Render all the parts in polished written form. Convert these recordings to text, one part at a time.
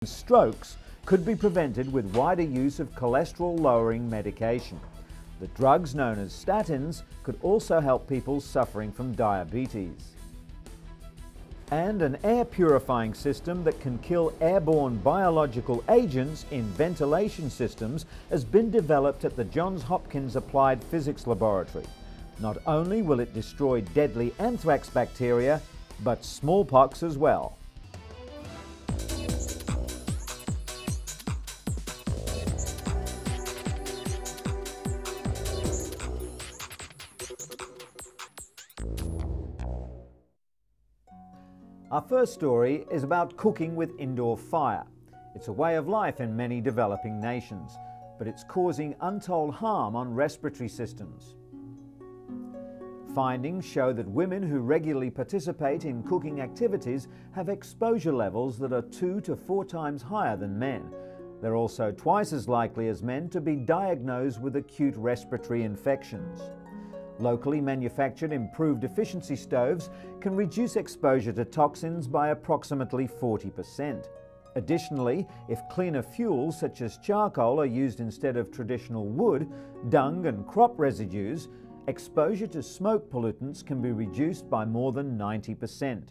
Strokes could be prevented with wider use of cholesterol-lowering medication. The drugs known as statins could also help people suffering from diabetes. And an air purifying system that can kill airborne biological agents in ventilation systems has been developed at the Johns Hopkins Applied Physics Laboratory. Not only will it destroy deadly anthrax bacteria, but smallpox as well. Our first story is about cooking with indoor fire. It's a way of life in many developing nations, but it's causing untold harm on respiratory systems. Findings show that women who regularly participate in cooking activities have exposure levels that are 2 to 4 times higher than men. They're also twice as likely as men to be diagnosed with acute respiratory infections. Locally manufactured improved efficiency stoves can reduce exposure to toxins by approximately 40%. Additionally, if cleaner fuels such as charcoal are used instead of traditional wood, dung and crop residues, exposure to smoke pollutants can be reduced by more than 90%.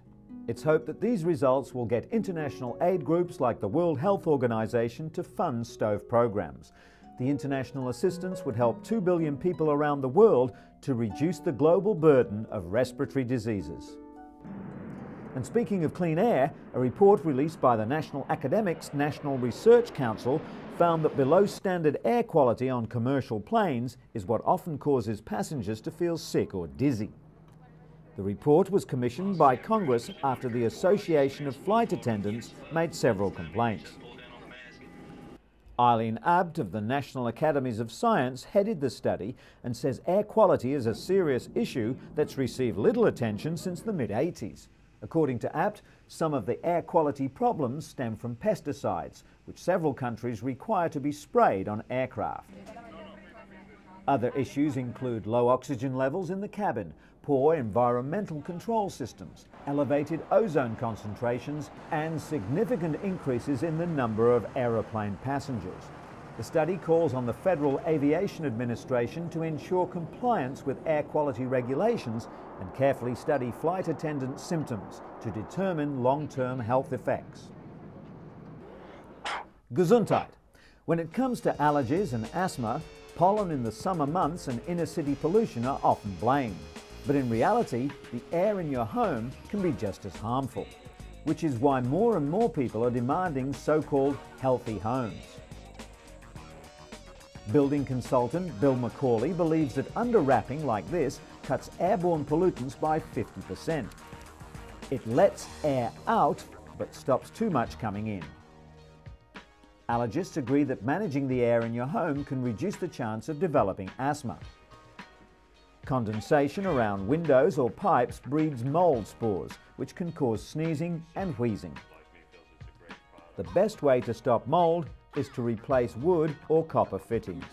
It's hoped that these results will get international aid groups like the World Health Organization to fund stove programs. The international assistance would help 2 billion people around the world to reduce the global burden of respiratory diseases. And speaking of clean air, a report released by the National Academics National Research Council found that below standard air quality on commercial planes is what often causes passengers to feel sick or dizzy. The report was commissioned by Congress after the Association of Flight Attendants made several complaints. Eileen Abt of the National Academies of Science headed the study and says air quality is a serious issue that's received little attention since the mid-80s. According to Abt, some of the air quality problems stem from pesticides, which several countries require to be sprayed on aircraft. Other issues include low oxygen levels in the cabin, poor environmental control systems, elevated ozone concentrations, and significant increases in the number of aeroplane passengers. The study calls on the Federal Aviation Administration to ensure compliance with air quality regulations and carefully study flight attendant symptoms to determine long-term health effects. Gesundheit. When it comes to allergies and asthma, pollen in the summer months and inner-city pollution are often blamed. But in reality, the air in your home can be just as harmful, which is why more and more people are demanding so-called healthy homes. Building consultant Bill McCauley believes that underwrapping like this cuts airborne pollutants by 50%. It lets air out, but stops too much coming in. Allergists agree that managing the air in your home can reduce the chance of developing asthma. Condensation around windows or pipes breeds mold spores, which can cause sneezing and wheezing. The best way to stop mold is to replace wood or copper fittings.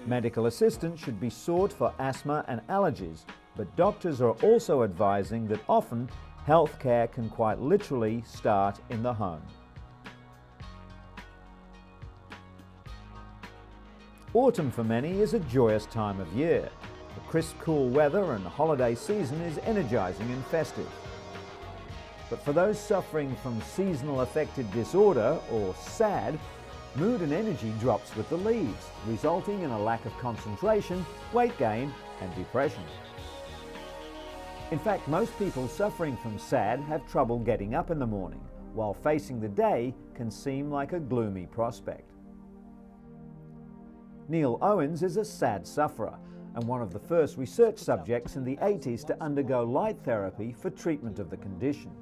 Medical assistance should be sought for asthma and allergies, but doctors are also advising that often health care can quite literally start in the home. Autumn for many is a joyous time of year. The crisp, cool weather and holiday season is energizing and festive. But for those suffering from seasonal affective disorder, or SAD, mood and energy drops with the leaves, resulting in a lack of concentration, weight gain, and depression. In fact, most people suffering from SAD have trouble getting up in the morning, while facing the day can seem like a gloomy prospect. Neil Owens is a SAD sufferer and one of the first research subjects in the 80s to undergo light therapy for treatment of the condition.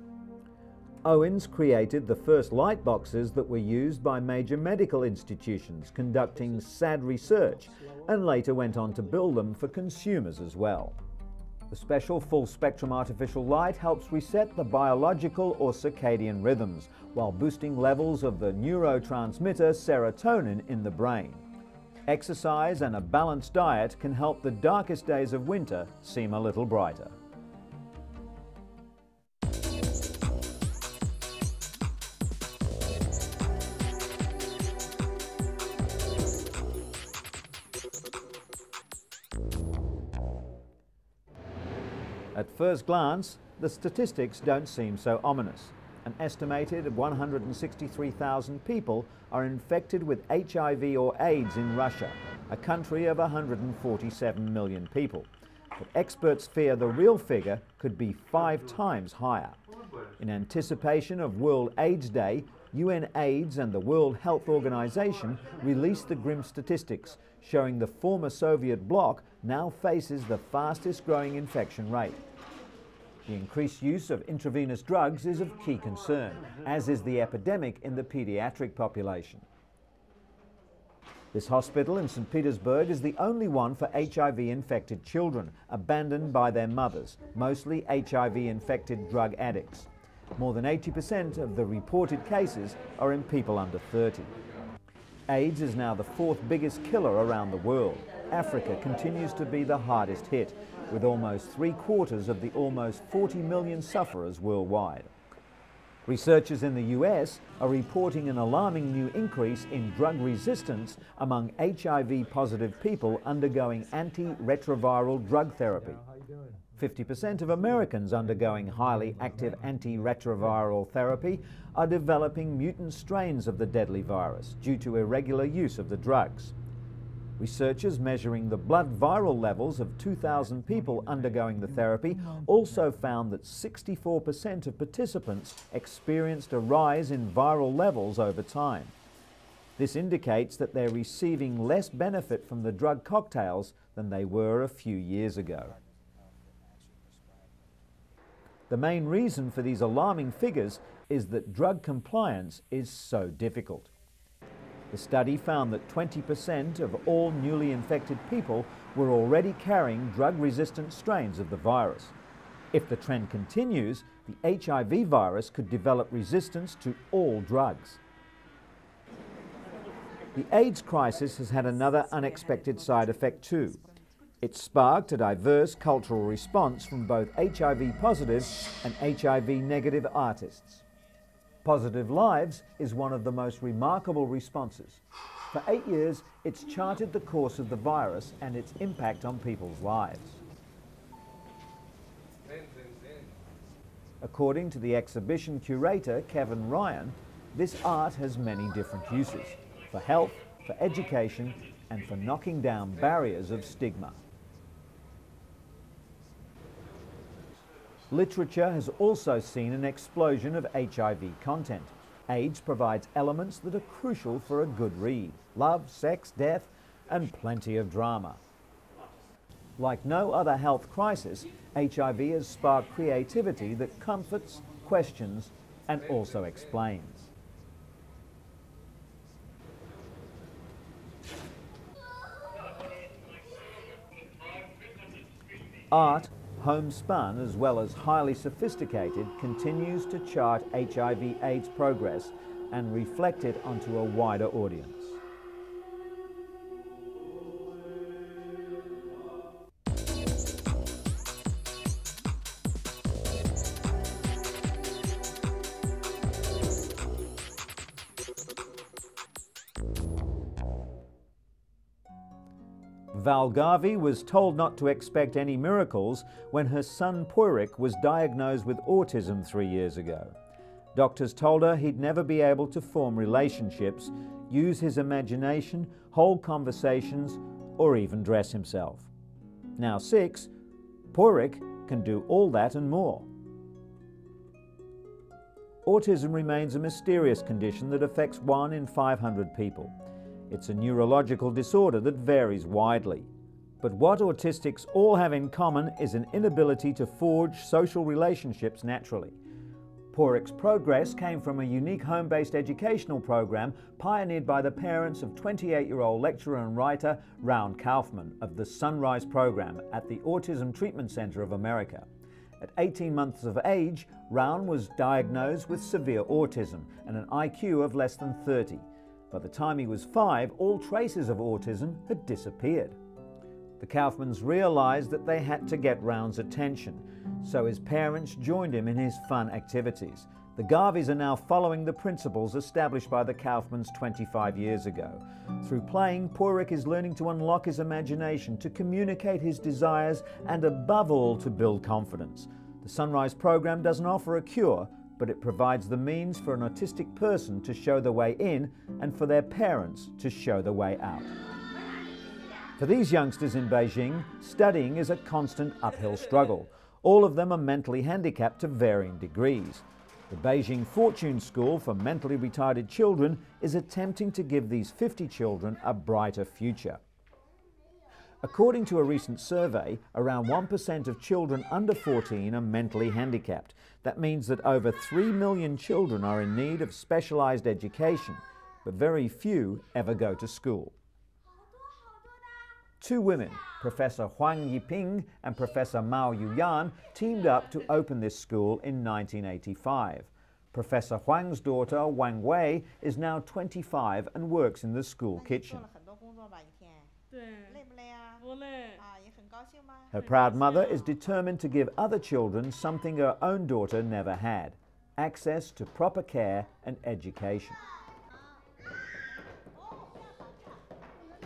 Owens created the first light boxes that were used by major medical institutions conducting SAD research, and later went on to build them for consumers as well. The special full-spectrum artificial light helps reset the biological or circadian rhythms, while boosting levels of the neurotransmitter serotonin in the brain. Exercise and a balanced diet can help the darkest days of winter seem a little brighter. At first glance, the statistics don't seem so ominous. An estimated 163,000 people are infected with HIV or AIDS in Russia, a country of 147 million people. But experts fear the real figure could be 5 times higher. In anticipation of World AIDS Day, UN AIDS and the World Health Organization released the grim statistics, showing the former Soviet bloc now faces the fastest growing infection rate. The increased use of intravenous drugs is of key concern, as is the epidemic in the pediatric population. This hospital in St. Petersburg is the only one for HIV-infected children, abandoned by their mothers, mostly HIV-infected drug addicts. More than 80% of the reported cases are in people under 30. AIDS is now the 4th biggest killer around the world. Africa continues to be the hardest hit, with almost 3/4 of the almost 40 million sufferers worldwide. Researchers in the US are reporting an alarming new increase in drug resistance among HIV-positive people undergoing antiretroviral drug therapy. 50% of Americans undergoing highly active antiretroviral therapy are developing mutant strains of the deadly virus due to irregular use of the drugs. Researchers measuring the blood viral levels of 2,000 people undergoing the therapy also found that 64% of participants experienced a rise in viral levels over time. This indicates that they're receiving less benefit from the drug cocktails than they were a few years ago. The main reason for these alarming figures is that drug compliance is so difficult. The study found that 20% of all newly infected people were already carrying drug-resistant strains of the virus. If the trend continues, the HIV virus could develop resistance to all drugs. The AIDS crisis has had another unexpected side effect too. It sparked a diverse cultural response from both HIV-positive and HIV-negative artists. Positive Lives is one of the most remarkable responses. For 8 years, it's charted the course of the virus and its impact on people's lives. According to the exhibition curator, Kevin Ryan, this art has many different uses: for health, for education, and for knocking down barriers of stigma. Literature has also seen an explosion of HIV content. AIDS provides elements that are crucial for a good read: love, sex, death, and plenty of drama. Like no other health crisis, HIV has sparked creativity that comforts, questions, and also explains. Art, homespun as well as highly sophisticated, continues to chart HIV/AIDS progress and reflect it onto a wider audience. Val Garvey was told not to expect any miracles when her son Poyrik was diagnosed with autism 3 years ago. Doctors told her he'd never be able to form relationships, use his imagination, hold conversations, or even dress himself. Now 6, Poyrik can do all that and more. Autism remains a mysterious condition that affects 1 in 500 people. It's a neurological disorder that varies widely. But what autistics all have in common is an inability to forge social relationships naturally. Poyrik's progress came from a unique home-based educational program pioneered by the parents of 28-year-old lecturer and writer Raun Kaufman of the Sunrise program at the Autism Treatment Center of America. At 18 months of age, Raun was diagnosed with severe autism and an IQ of less than 30. By the time he was 5, all traces of autism had disappeared. The Kaufmans realized that they had to get Raun's attention, so his parents joined him in his fun activities. The Garveys are now following the principles established by the Kaufmans 25 years ago. Through playing, Porik is learning to unlock his imagination, to communicate his desires, and above all, to build confidence. The Sunrise program doesn't offer a cure, but it provides the means for an autistic person to show the way in and for their parents to show the way out. For these youngsters in Beijing, studying is a constant uphill struggle. All of them are mentally handicapped to varying degrees. The Beijing Fortune School for Mentally Retarded Children is attempting to give these 50 children a brighter future. According to a recent survey, around 1% of children under 14 are mentally handicapped. That means that over 3 million children are in need of specialized education, but very few ever go to school. Two women, Professor Huang Yiping and Professor Mao Yuyan, teamed up to open this school in 1985. Professor Huang's daughter, Wang Wei, is now 25 and works in the school kitchen. Her proud mother is determined to give other children something her own daughter never had: access to proper care and education.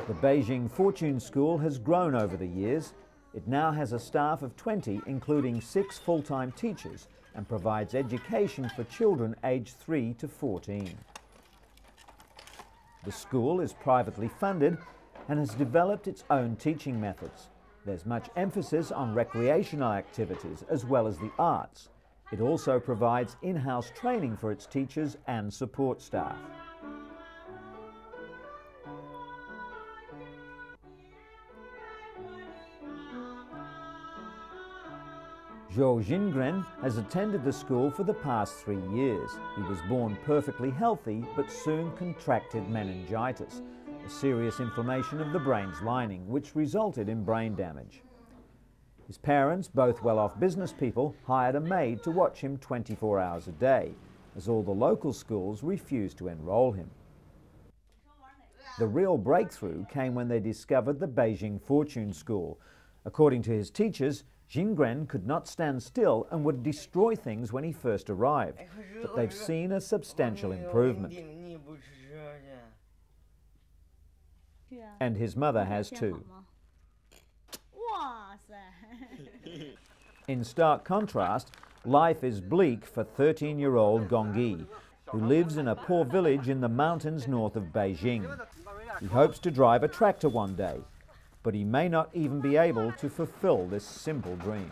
The Beijing Fortune School has grown over the years. It now has a staff of 20, including 6 full-time teachers, and provides education for children aged 3 to 14. The school is privately funded and has developed its own teaching methods. There's much emphasis on recreational activities as well as the arts. It also provides in-house training for its teachers and support staff. Zhou Jingren has attended the school for the past 3 years. He was born perfectly healthy, but soon contracted meningitis, a serious inflammation of the brain's lining, which resulted in brain damage. His parents, both well-off business people, hired a maid to watch him 24 hours a day, as all the local schools refused to enroll him. The real breakthrough came when they discovered the Beijing Fortune School. According to his teachers, Jingren could not stand still and would destroy things when he first arrived, but they've seen a substantial improvement. And his mother has too. In stark contrast, life is bleak for 13-year-old Gongyi, who lives in a poor village in the mountains north of Beijing. He hopes to drive a tractor one day, but he may not even be able to fulfill this simple dream.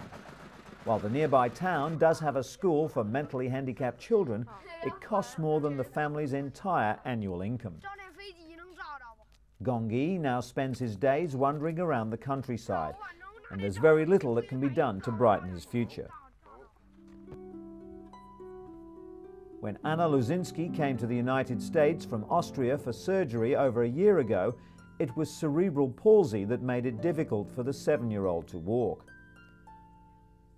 While the nearby town does have a school for mentally handicapped children, it costs more than the family's entire annual income. Gongyi now spends his days wandering around the countryside, and there's very little that can be done to brighten his future. When Anna Luzinski came to the United States from Austria for surgery over a year ago, it was cerebral palsy that made it difficult for the 7-year-old to walk.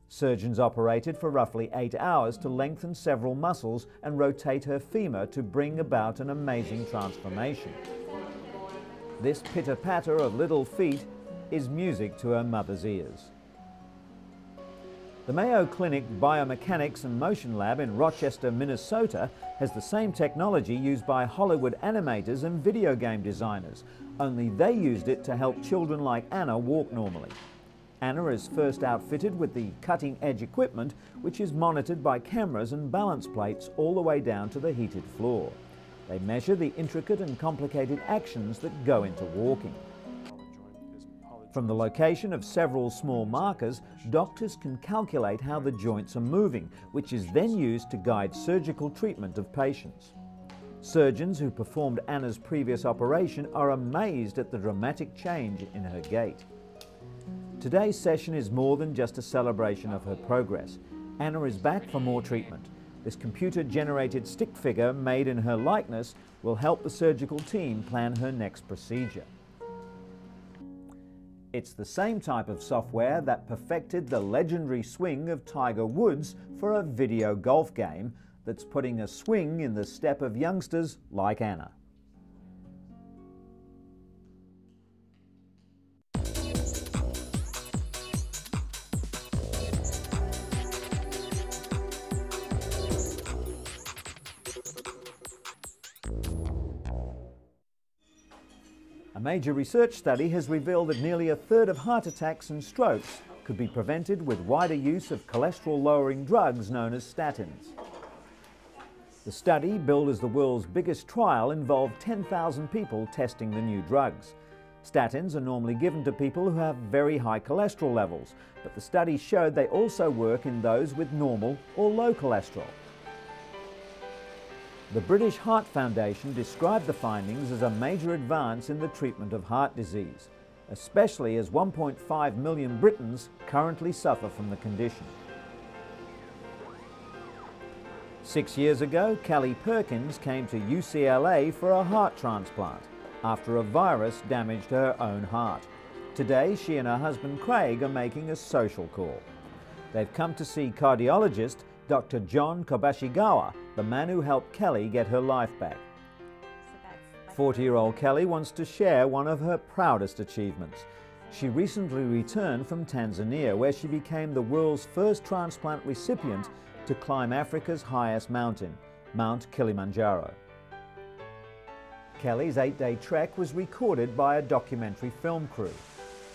Surgeons operated for roughly 8 hours to lengthen several muscles and rotate her femur to bring about an amazing transformation. This pitter-patter of little feet is music to her mother's ears. The Mayo Clinic Biomechanics and Motion Lab in Rochester, Minnesota has the same technology used by Hollywood animators and video game designers, only they used it to help children like Anna walk normally. Anna is first outfitted with the cutting-edge equipment, which is monitored by cameras and balance plates all the way down to the heated floor. They measure the intricate and complicated actions that go into walking. From the location of several small markers, doctors can calculate how the joints are moving, which is then used to guide surgical treatment of patients. Surgeons who performed Anna's previous operation are amazed at the dramatic change in her gait. Today's session is more than just a celebration of her progress. Anna is back for more treatment. This computer-generated stick figure made in her likeness will help the surgical team plan her next procedure. It's the same type of software that perfected the legendary swing of Tiger Woods for a video golf game that's putting a swing in the step of youngsters like Anna. major research study has revealed that nearly a third of heart attacks and strokes could be prevented with wider use of cholesterol-lowering drugs known as statins. The study, billed as the world's biggest trial, involved 10,000 people testing the new drugs. Statins are normally given to people who have very high cholesterol levels, but the study showed they also work in those with normal or low cholesterol. The British Heart Foundation described the findings as a major advance in the treatment of heart disease, especially as 1.5 million Britons currently suffer from the condition. 6 years ago, Kelly Perkins came to UCLA for a heart transplant after a virus damaged her own heart. Today, she and her husband Craig are making a social call. They've come to see cardiologist Dr. John Kobashigawa, the man who helped Kelly get her life back. 40-year-old Kelly wants to share one of her proudest achievements. She recently returned from Tanzania, where she became the world's first transplant recipient to climb Africa's highest mountain, Mount Kilimanjaro. Kelly's 8-day trek was recorded by a documentary film crew.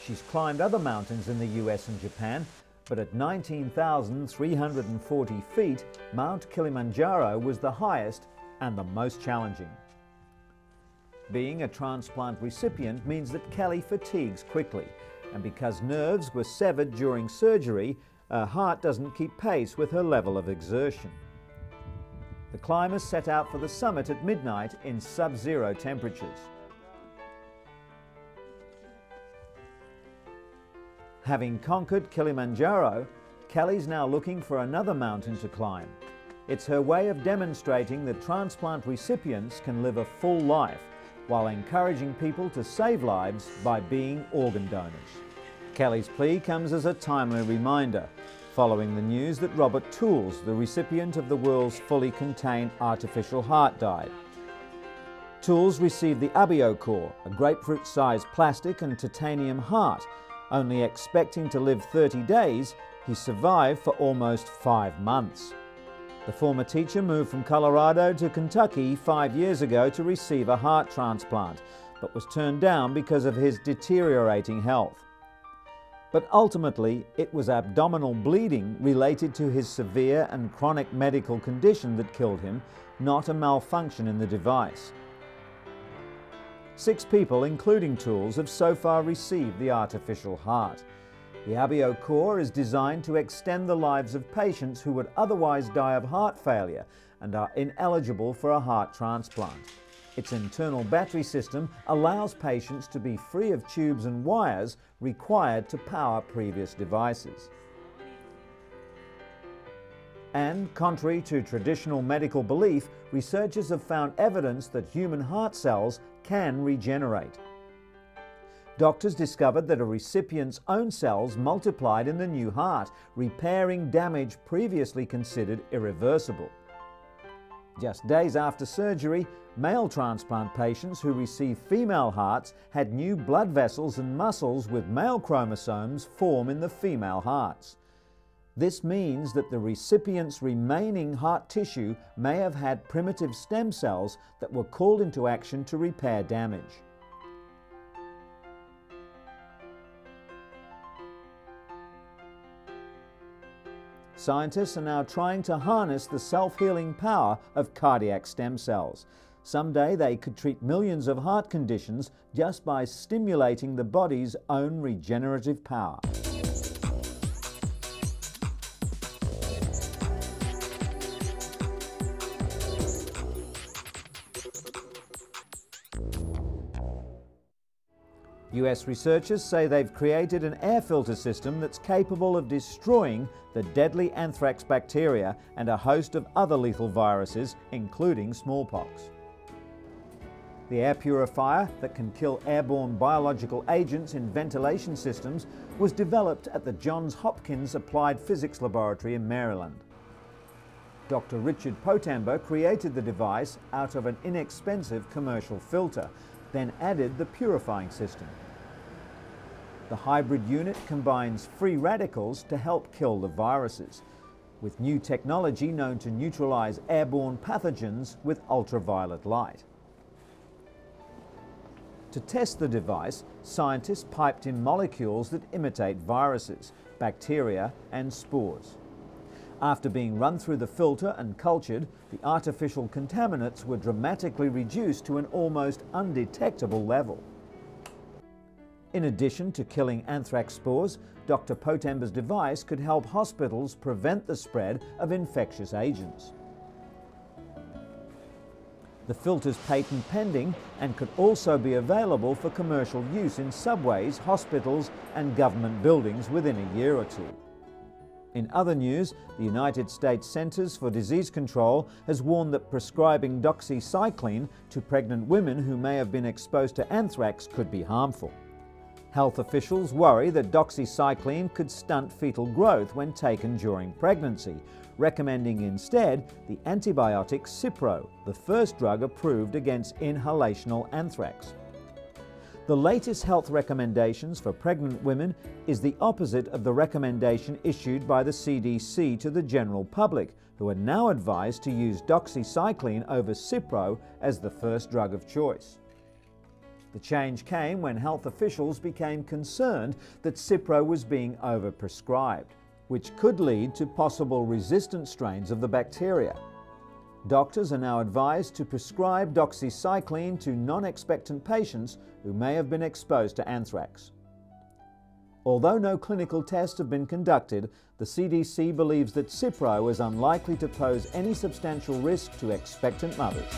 She's climbed other mountains in the US and Japan, but at 19,340 feet, Mount Kilimanjaro was the highest and the most challenging. Being a transplant recipient means that Kelly fatigues quickly, and because nerves were severed during surgery, her heart doesn't keep pace with her level of exertion. The climbers set out for the summit at midnight in sub-zero temperatures. Having conquered Kilimanjaro, Kelly's now looking for another mountain to climb. It's her way of demonstrating that transplant recipients can live a full life while encouraging people to save lives by being organ donors. Kelly's plea comes as a timely reminder, following the news that Robert Tools, the recipient of the world's fully contained artificial heart, died. Tools received the EP04, a grapefruit-sized plastic and titanium heart. Only expecting to live 30 days, he survived for almost 5 months. The former teacher moved from Colorado to Kentucky 5 years ago to receive a heart transplant, but was turned down because of his deteriorating health. But ultimately, it was abdominal bleeding related to his severe and chronic medical condition that killed him, not a malfunction in the device. 6 people, including Tools, have so far received the artificial heart. The EP04 is designed to extend the lives of patients who would otherwise die of heart failure and are ineligible for a heart transplant. Its internal battery system allows patients to be free of tubes and wires required to power previous devices. And, contrary to traditional medical belief, researchers have found evidence that human heart cells can regenerate. Doctors discovered that a recipient's own cells multiplied in the new heart, repairing damage previously considered irreversible. Just days after surgery, male transplant patients who received female hearts had new blood vessels and muscles with male chromosomes form in the female hearts. This means that the recipient's remaining heart tissue may have had primitive stem cells that were called into action to repair damage. Scientists are now trying to harness the self-healing power of cardiac stem cells. Someday they could treat millions of heart conditions just by stimulating the body's own regenerative power. US researchers say they've created an air filter system that's capable of destroying the deadly anthrax bacteria and a host of other lethal viruses, including smallpox. The air purifier that can kill airborne biological agents in ventilation systems was developed at the Johns Hopkins Applied Physics Laboratory in Maryland. Dr. Richard Potamber created the device out of an inexpensive commercial filter, then added the purifying system. The hybrid unit combines free radicals to help kill the viruses, with new technology known to neutralize airborne pathogens with ultraviolet light. To test the device, scientists piped in molecules that imitate viruses, bacteria and spores. After being run through the filter and cultured, the artificial contaminants were dramatically reduced to an almost undetectable level. In addition to killing anthrax spores, Dr. Potemba's device could help hospitals prevent the spread of infectious agents. The filter's patent pending and could also be available for commercial use in subways, hospitals and government buildings within a year or two. In other news, the United States Centers for Disease Control has warned that prescribing doxycycline to pregnant women who may have been exposed to anthrax could be harmful. Health officials worry that doxycycline could stunt fetal growth when taken during pregnancy, recommending instead the antibiotic Cipro, the first drug approved against inhalational anthrax. The latest health recommendations for pregnant women is the opposite of the recommendation issued by the CDC to the general public, who are now advised to use doxycycline over Cipro as the first drug of choice. The change came when health officials became concerned that Cipro was being overprescribed, which could lead to possible resistant strains of the bacteria. Doctors are now advised to prescribe doxycycline to non-expectant patients who may have been exposed to anthrax. Although no clinical tests have been conducted, the CDC believes that Cipro is unlikely to pose any substantial risk to expectant mothers.